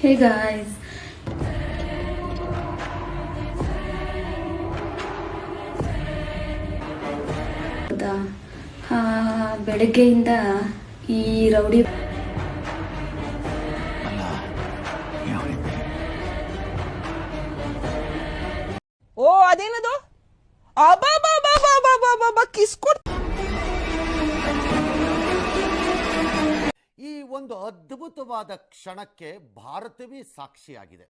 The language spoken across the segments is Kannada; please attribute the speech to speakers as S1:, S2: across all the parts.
S1: Hey guys, ಹೌದಾ? ಬೆಳಗ್ಗೆಯಿಂದ ಈ ರೌಡಿ
S2: ಓ ಅದೇನದು ಅಬಾಬಾಬಾಬಾಬಾಬಾಬಾ ಕಿಸ್ಕೊಡ್.
S3: ಈ ಒಂದು ಅದ್ಭುತವಾದ ಕ್ಷಣಕ್ಕೆ ಭಾರತವೇ ಸಾಕ್ಷಿಯಾಗಿದೆ.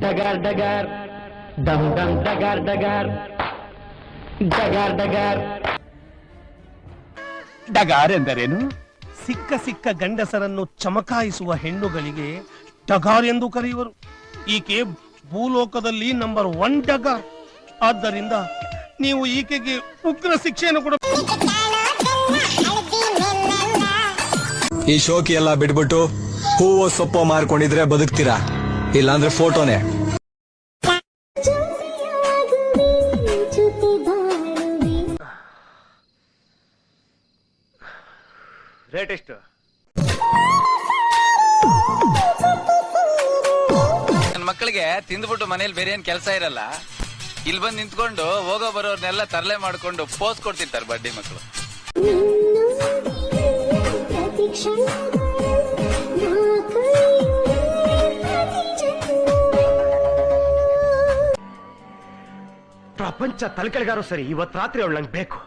S4: ಡಗಾರ್ ಡಗಾರ್ ಡಮ್ ಡಮ್ ಡಗಾರ್ ಡಗಾರ್ ಡಗಾರ್ ಡಗಾರ್.
S5: ಡಗಾರ್ ಎಂದರೇನು? ಸಿಕ್ಕ ಸಿಕ್ಕ ಗಂಡಸರನ್ನು ಚಮಕಾಯಿಸುವ ಹೆಣ್ಣುಗಳಿಗೆ ಡಗಾರ್ ಎಂದು ಕರೆಯುವರು. ಈಕೆ ಭೂಲೋಕದಲ್ಲಿ ನಂಬರ್ 1 ಡಗಾರ್. ಆದ್ದರಿಂದ ನೀವು ಈಕೆಗೆ ಉಗ್ರ ಶಿಕ್ಷೆಯನ್ನು ಕೊಡ.
S6: ಈ ಶೋಕಿ ಎಲ್ಲ ಬಿಟ್ಬಿಟ್ಟು ಹೂವು ಸೊಪ್ಪು ಮಾರ್ಕೊಂಡಿದ್ರೆ ಬದುಕ್ತೀರಾ, ಇಲ್ಲಾಂದ್ರೆ ಫೋಟೋನೇ.
S5: ರೇಟ್ ಎಷ್ಟು?
S7: ನನ್ನ ಮಕ್ಕಳಿಗೆ ತಿಂದ್ಬಿಟ್ಟು ಮನೇಲಿ ಬೇರೆ ಏನ್ ಕೆಲಸ ಇರಲ್ಲ, ಇಲ್ಲಿ ಬಂದು ನಿಂತ್ಕೊಂಡು ಹೋಗೋ ಬರೋರ್ನೆಲ್ಲ ತರಲೆ ಮಾಡ್ಕೊಂಡು ಪೋಸ್ ಕೊಡ್ತಿರ್ತಾರೆ ಬಡ್ಡಿ ಮಕ್ಕಳು.
S5: ಪ್ರಪಂಚ ತಲೆಕೆಳಗಾರು ಸರಿ, ಇವತ್ತು ರಾತ್ರಿ ಅವಳು ನಂಗೆ ಬೇಕು.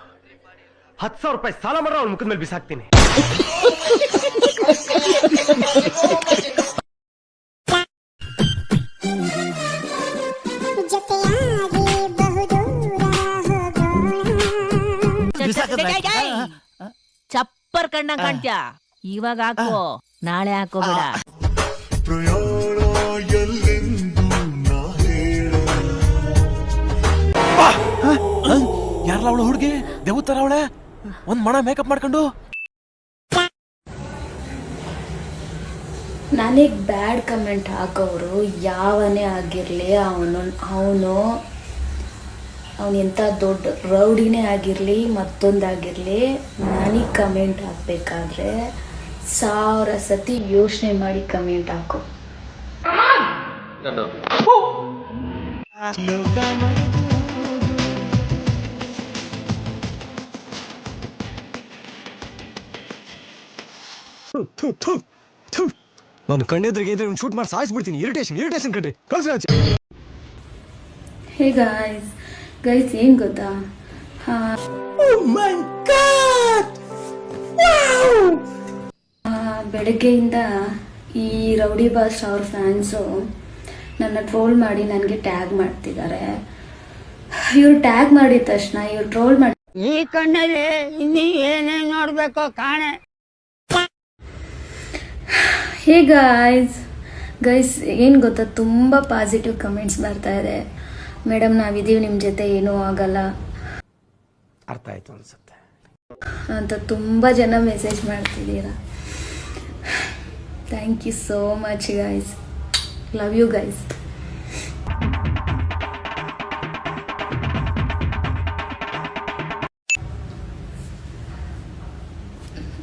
S5: 10,000 ರೂಪಾಯಿ ಸಾಲ ಮಾಡ್ರೆ ಅವಳ ಮುಖದ ಮೇಲೆ ಬಿಸಾಕ್ತೀನಿ.
S8: ಚಪ್ಪರ್ ಕಂಡಂಗ್ ಕಾಣ್ತ್ಯಾ? ಇವಾಗ ಹಾಕೋ, ನಾಳೆ ಹಾಕೋಬೇಡ.
S9: ಯಾರಲ್ಲ ಅವಳು ಹುಡುಗಿ? ದೇವತರ ಅವಳೆ, ಒಂದ್ ಮಣ ಮೇಕಪ್ ಮಾಡ್ಕೊಂಡು.
S1: ನನಗೆ ಬ್ಯಾಡ್ ಕಮೆಂಟ್ ಹಾಕೋರು ಯಾವನೇ ಆಗಿರಲಿ, ಅವನು ಎಂಥ ದೊಡ್ಡ ರೌಡಿನೇ ಆಗಿರಲಿ, ಮತ್ತೊಂದಾಗಿರಲಿ, ನನಗೆ ಕಮೆಂಟ್ ಹಾಕಬೇಕಾದ್ರೆ 1000 ಸತಿ ಯೋಚನೆ ಮಾಡಿ ಕಮೆಂಟ್ ಹಾಕೋ.
S6: ನಾನು ಕಣ್ಣೆದ್ರಿಗೆ ಇದ್ರೆ ಶೂಟ್ ಮಾಡಿ ಸಾಯಿಸ್ಬಿಡ್ತೀನಿ. ಇರಿಟೇಷನ್ ಕಣ್ರಿ.
S1: ಹೇ ಗೈಸ್ ಏನ್ ಗೊತ್ತಾ, ಬೆಳಗ್ಗೆಯಿಂದ ಈ ರೌಡಿ ಬಾಸ್ ಅವ್ರ ಫ್ಯಾನ್ಸು ನನ್ನ ಟ್ರೋಲ್ ಮಾಡಿ ನನಗೆ ಟ್ಯಾಗ್ ಮಾಡ್ತಿದ್ದಾರೆ. ಇವ್ರು ಟ್ಯಾಗ್ ಮಾಡಿದ ತಕ್ಷಣ ಇವ್ರು ಟ್ರೋಲ್ ಮಾಡಿ
S8: ಈ ಕಣ್ಣಲ್ಲಿ ಇನ್ನೀ ಏನೇನ್ ನೋಡ್ಬೇಕೋ ಕಾಣೆ.
S1: ಹೇ ಗೈಸ್ ಏನು ಗೊತ್ತಾ, ತುಂಬ ಪಾಸಿಟಿವ್ ಕಮೆಂಟ್ಸ್ ಬರ್ತಾ ಇದೆ. ಮೇಡಮ್ ನಾವಿದ್ದೀವಿ ನಿಮ್ಮ ಜೊತೆ, ಏನೂ ಆಗಲ್ಲ
S5: ಅರ್ಥ ಆಯ್ತು ಅನ್ಸುತ್ತೆ
S1: ಅಂತ ತುಂಬ ಜನ ಮೆಸೇಜ್ ಮಾಡ್ತಿದ್ದೀರಾ. Thank you so much guys, love you guys.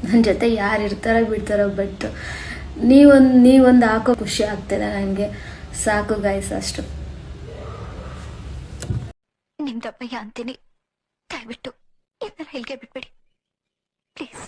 S1: ನನ್ನ ಜೊತೆ ಯಾರು ಇರ್ತಾರೋ ಬಿಡ್ತಾರೋ, ಬಟ್ ನೀವೊಂದು ಹಾಕೋ ಖುಷಿ ಆಗ್ತಿದೆ ನನಗೆ, ಸಾಕು ಗೈಸ್ ಅಷ್ಟು.
S10: ನಿಮ್ದಪ್ಪಯ್ಯ ಅಂತೀನಿ, ದಯವಿಟ್ಟು ಈ ಥರ ಹೇಳಿಕೆ ಬಿಟ್ಬಿಡಿ ಪ್ಲೀಸ್.